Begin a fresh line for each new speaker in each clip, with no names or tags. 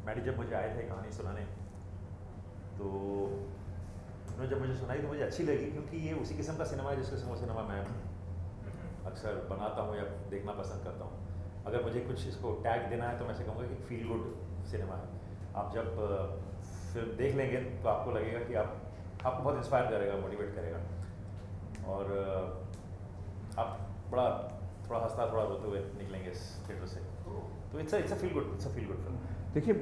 Maddie जब मुझे आए थे कहानी सुनाने, तो उन्होंने जब मुझे सुनाई तो मुझे अच्छी लगी, क्योंकि ये उसी किस्म का सिनेमा है जिस किस्म का सिनेमा मैं अक्सर बनाता हूँ या देखना पसंद करता हूँ। अगर मुझे कुछ इसको टैग देना है तो मैं ऐसे कहूँगा कि फील गुड सिनेमा है। आप जब फिल्म देख लेंगे तो आपको लगेगा कि आपको बहुत इंस्पायर करेगा, मोटिवेट करेगा, और आप बड़ा थोड़ा हंसता थोड़ा रोते हुए निकलेंगे इस थिएटर से। तो it's a feel good film.
देखिए,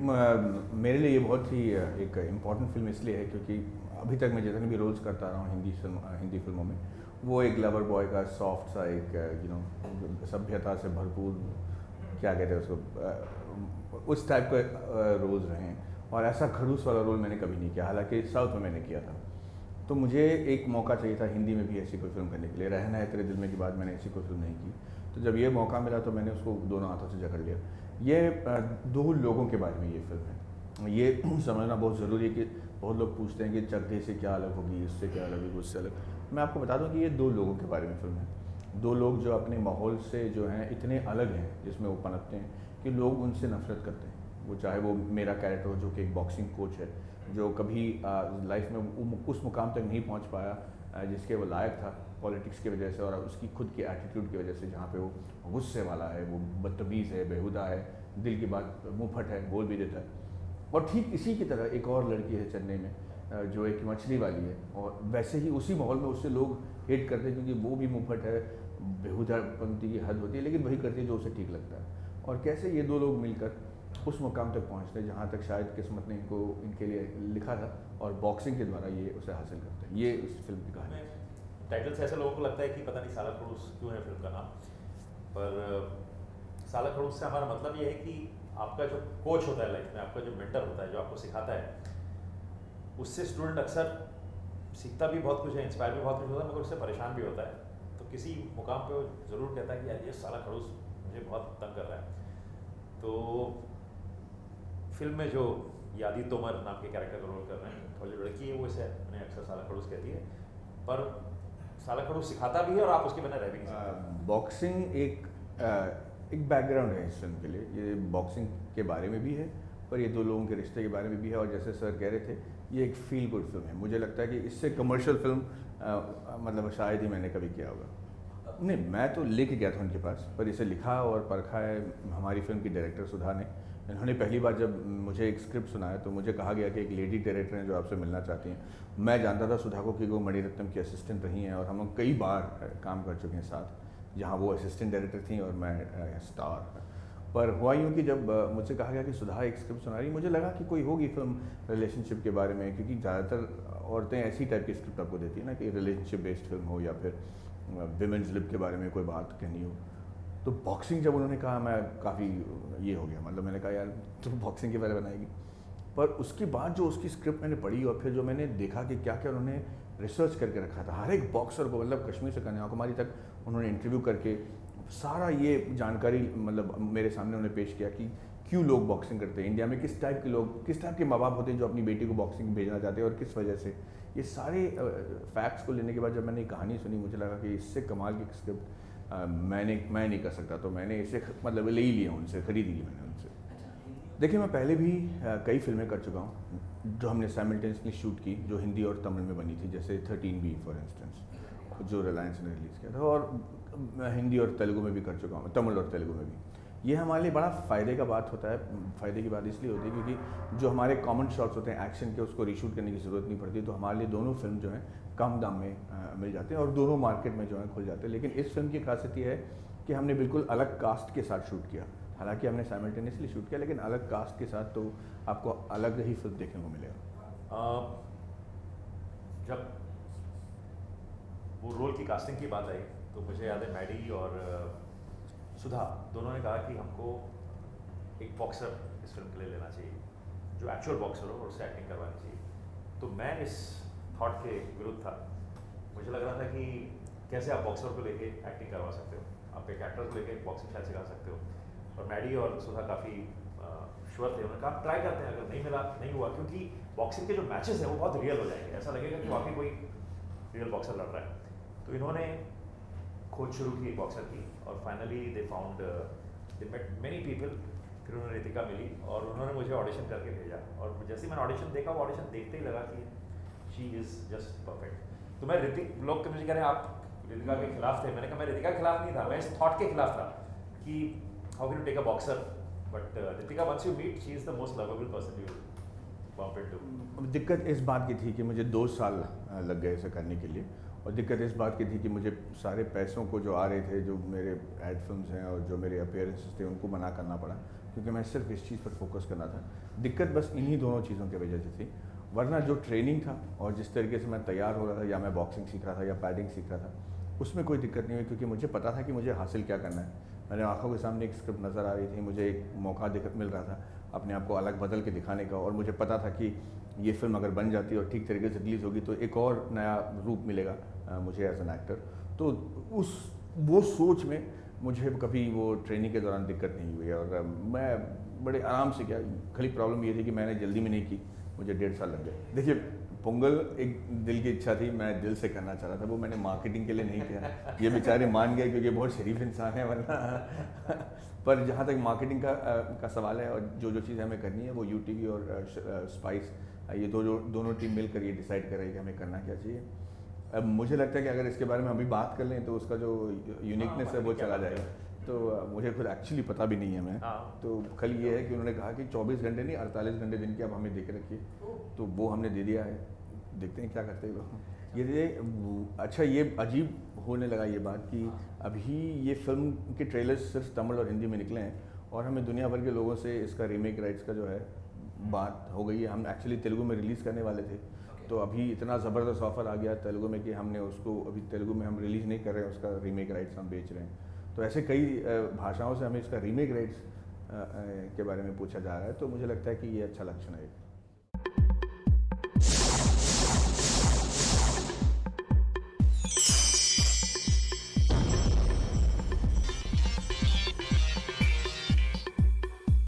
मेरे लिए ये बहुत ही एक इम्पॉर्टेंट फिल्म इसलिए है क्योंकि अभी तक मैं जितने भी रोल्स करता रहा हूँ हिंदी फिल्मों में, वो एक लवर बॉय का सॉफ्ट सा एक सभ्यता से भरपूर, क्या कहते हैं उसको, उस टाइप का रोल्स रहे हैं। और ऐसा खड़ूस वाला रोल मैंने कभी नहीं किया, हालांकि साउथ में मैंने किया था। तो मुझे एक मौका चाहिए था हिंदी में भी ऐसी कोई फिल्म करने के लिए। रहना है तेरे दिल में के बाद मैंने ऐसी कोई फिल्म नहीं की, तो जब ये मौका मिला तो मैंने उसको दोनों हाथों से जकड़ लिया। ये दो लोगों के बारे में ये फिल्म है। ये समझना बहुत ज़रूरी है कि बहुत लोग पूछते हैं कि चकदे से क्या अलग होगी, इससे क्या अलग होगी, उससे अलग। मैं आपको बता दूं कि ये दो लोगों के बारे में फिल्म है। दो लोग जो अपने माहौल से जो हैं इतने अलग हैं जिसमें वो पनपते हैं कि लोग उनसे नफरत करते हैं। वो चाहे वो मेरा कैरेक्टर हो जो कि एक बॉक्सिंग कोच है, जो कभी लाइफ में उस मुकाम तक नहीं पहुंच पाया जिसके वो लायक था पॉलिटिक्स की वजह से और उसकी खुद की एटीट्यूड की वजह से, जहाँ पे वो गुस्से वाला है, वो बदतमीज़ है, बेहुदा है, दिल की बात मुंहफट है, बोल भी देता है। और ठीक इसी की तरह एक और लड़की है चेन्नई में जो एक मछली वाली है, और वैसे ही उसी माहौल में उससे लोग हेट करते हैं क्योंकि वो भी मुंहफट है, बेहुदा पंक्ति की हद होती है, लेकिन वही करती है जो उसे ठीक लगता है। और कैसे ये दो लोग मिलकर उस मुकाम तक पहुँचते हैं जहाँ तक शायद किस्मत ने इनके लिए लिखा था, और बॉक्सिंग के द्वारा ये उसे हासिल करते हैं। ये इस फिल्म की कहानी है।
टाइटल से ऐसे लोगों को लगता है कि पता नहीं साला खड़ूस क्यों है फिल्म का नाम, पर साला खड़ूस से हमारा मतलब ये है कि आपका जो कोच होता है लाइफ में, आपका जो मेंटर होता है, जो आपको सिखाता है, उससे स्टूडेंट अक्सर सीखता भी बहुत कुछ है, इंस्पायर भी बहुत कुछ होता है, मगर उससे परेशान भी होता है। तो किसी मुकाम पे वो ज़रूर कहता है कि यार ये साला खड़ूस मुझे बहुत तंग कर रहा है। तो फिल्म में जो यादी तोमर नाम के कैरेक्टर का रोल कर रहे हैं, और जो लड़की है वो इसे उन्हें अक्सर साला खड़ूस कहती है, पर साला खड़ूस सिखाता भी है और आप उसके बिना रह भी नहीं सकते।
बॉक्सिंग एक बैकग्राउंड है इस फिल्म के लिए। ये बॉक्सिंग के बारे में भी है, पर ये दो लोगों के रिश्ते के बारे में भी है। और जैसे सर कह रहे थे, ये एक फील गुड फिल्म है। मुझे लगता है कि इससे कमर्शियल फिल्म मतलब शायद ही मैंने कभी किया होगा। नहीं, मैं तो लेके गया था उनके पास, पर इसे लिखा और परखा है हमारी फिल्म की डायरेक्टर सुधा ने। इन्होंने पहली बार जब मुझे एक स्क्रिप्ट सुनाया तो मुझे कहा गया कि एक लेडी डायरेक्टर हैं जो आपसे मिलना चाहती हैं। मैं जानता था सुधा को कि वो मणिरत्नम की असिस्टेंट रही हैं, और हम लोग कई बार काम कर चुके हैं साथ, जहाँ वो असिस्टेंट डायरेक्टर थी और मैं स्टार। पर हुआ यूँ कि जब मुझसे कहा गया कि सुधा एक स्क्रिप्ट सुना रही, मुझे लगा कि कोई होगी फिल्म रिलेशनशिप के बारे में, क्योंकि ज़्यादातर औरतें ऐसी टाइप की स्क्रिप्ट आपको देती है ना कि रिलेशनशिप बेस्ड फिल्म हो या फिर विमेंस लिप के बारे में कोई बात कहनी हो। तो बॉक्सिंग जब उन्होंने कहा, मैं काफ़ी ये हो गया, मतलब मैंने कहा यार तुम बॉक्सिंग के बारे में बनाएगी। पर उसके बाद जो उसकी स्क्रिप्ट मैंने पढ़ी और फिर जो मैंने देखा कि क्या क्या उन्होंने रिसर्च करके रखा था, हर एक बॉक्सर को, मतलब कश्मीर से कन्याकुमारी तक उन्होंने इंटरव्यू करके सारा ये जानकारी मतलब मेरे सामने उन्होंने पेश किया कि क्यों लोग बॉक्सिंग करते हैं इंडिया में, किस टाइप के लोग, किस टाइप के माँ बाप होते हैं जो अपनी बेटी को बॉक्सिंग भेजना चाहते हैं और किस वजह से। ये सारे फैक्ट्स को लेने के बाद जब मैंने कहानी सुनी, मुझे लगा कि इससे कमाल की स्क्रिप्ट मैं नहीं कर सकता, तो मैंने इसे मतलब ले ही लिया, उनसे खरीद ली मैंने उनसे। देखिए, मैं पहले भी कई फिल्में कर चुका हूँ जो हमने साइमल्टेनियसली शूट की, जो हिंदी और तमिल में बनी थी, जैसे 13B फॉर इंस्टेंस, जो रिलायंस ने रिलीज़ किया था। और मैं हिंदी और तेलुगु में भी कर चुका हूँ, तमिल और तेलुगु में भी। ये हमारे लिए बड़ा फ़ायदे का बात होता है। फ़ायदे की बात इसलिए होती है क्योंकि जो हमारे कॉमन शॉट्स होते हैं एक्शन के, उसको रीशूट करने की ज़रूरत नहीं पड़ती। तो हमारे लिए दोनों फिल्म जो हैं कम दाम में मिल जाते हैं और दोनों मार्केट में जो है खुल जाते हैं। लेकिन इस फिल्म की खासियत ये है कि हमने बिल्कुल अलग कास्ट के साथ शूट किया। हालांकि हमने साइमल्टेनियसली शूट किया, लेकिन अलग कास्ट के साथ, तो आपको अलग ही फिल्म देखने को मिलेगा।
जब वो रोल की कास्टिंग की बात आई तो मुझे याद है मैडी और सुधा दोनों ने कहा कि हमको एक बॉक्सर इस फिल्म के लिए लेना चाहिए, जो एक्चुअल बॉक्सर हो और उससे एक्टिंग करवानी चाहिए। तो मैं इस थॉट के विरुद्ध था। मुझे लग रहा था कि कैसे आप बॉक्सर को लेके एक्टिंग करवा सकते हो, आप एक एक्टर को लेके बॉक्सिंग शायद सिखा सकते हो। और मैडी और सुधा काफ़ी श्योर थे, उन्होंने कहा ट्राई करते हैं, अगर नहीं मिला नहीं हुआ, क्योंकि बॉक्सिंग के जो मैचेस हैं वो बहुत रियल हो जाएंगे, ऐसा लगेगा कि वाकई कोई रियल बॉक्सर लड़ रहा है। तो इन्होंने खोज शुरू की बॉक्सर की, और finally they found, they met many people फिर उन्होंने रितिका मिली और उन्होंने मुझे ऑडिशन करके भेजा, और जैसे ही मैंने ऑडिशन देखा, वो ऑडिशन देखते ही लगा कि शी इज़ जस्ट परफेक्ट। तो मैं ऋतिक, लोग तो मुझे कह रहे हैं आप रितिका के खिलाफ थे, मैंने कहा मैं रितिका के खिलाफ नहीं था, मैं इस थॉट के खिलाफ था कि how can you take a boxer, but Ritika once you meet she is the most lovable person you bump into.
दिक्कत इस बात की थी कि मुझे 2 साल लग गए इसे करने के लिए, और दिक्कत इस बात की थी कि मुझे सारे पैसों को जो आ रहे थे, जो मेरे एड फिल्म्स हैं और जो मेरे अपीयरेंसेस थे, उनको मना करना पड़ा, क्योंकि मैं सिर्फ इस चीज़ पर फोकस करना था। दिक्कत बस इन्हीं दोनों चीज़ों की वजह से थी, वरना जो ट्रेनिंग था और जिस तरीके से मैं तैयार हो रहा था, या मैं बॉक्सिंग सीख रहा था या पैडिंग सीख रहा था, उसमें कोई दिक्कत नहीं हुई, क्योंकि मुझे पता था कि मुझे हासिल क्या करना है। मेरे आंखों के सामने एक स्क्रिप्ट नज़र आ रही थी, मुझे एक मौका मिल रहा था अपने आप को अलग बदल के दिखाने का, और मुझे पता था कि ये फिल्म अगर बन जाती है और ठीक तरीके से रिलीज़ होगी तो एक और नया रूप मिलेगा मुझे एज एन एक्टर। तो वो सोच में मुझे कभी वो ट्रेनिंग के दौरान दिक्कत नहीं हुई, और मैं बड़े आराम से किया। खाली प्रॉब्लम ये थी कि मैंने जल्दी में नहीं की, मुझे 1.5 साल लग गए। देखिए, पोंगल एक दिल की इच्छा थी, मैं दिल से करना चाह रहा था, वो मैंने मार्केटिंग के लिए नहीं किया। ये बेचारे मान गए क्योंकि बहुत शरीफ इंसान है, वरना पर जहाँ तक मार्केटिंग का सवाल है, और जो चीज़ हमें करनी है, वो यूटीवी और स्पाइस, ये दोनों टीम मिलकर ये डिसाइड कर रही है कि हमें करना क्या चाहिए। अब मुझे लगता है कि अगर इसके बारे में अभी बात कर लें तो उसका जो यूनिकनेस है वो चला जाएगा। तो मुझे खुद एक्चुअली पता भी नहीं है मैं, तो खाली ये है कि उन्होंने कहा कि 24 घंटे नहीं 48 घंटे दिन की आप हमें दे के रखिए, तो वो हमने दे दिया है। देखते हैं क्या करते हैं लोग। ये अच्छा, ये अजीब होने लगा ये बात कि अभी ये फिल्म के ट्रेलर्स सिर्फ तमिल और हिंदी में निकले हैं, और हमें दुनिया भर के लोगों से इसका रीमेक राइट्स का जो है बात हो गई है। हम एक्चुअली तेलुगु में रिलीज़ करने वाले थे, तो अभी इतना ज़बरदस्त ऑफर आ गया तेलुगु में कि हमने उसको अभी तेलुगु में हम रिलीज़ नहीं कर रहे हैं, उसका रीमेक राइट्स हम बेच रहे हैं। तो ऐसे कई भाषाओं से हमें इसका रीमेक राइट्स के बारे में पूछा जा रहा है, तो मुझे लगता है कि ये अच्छा लक्षण है।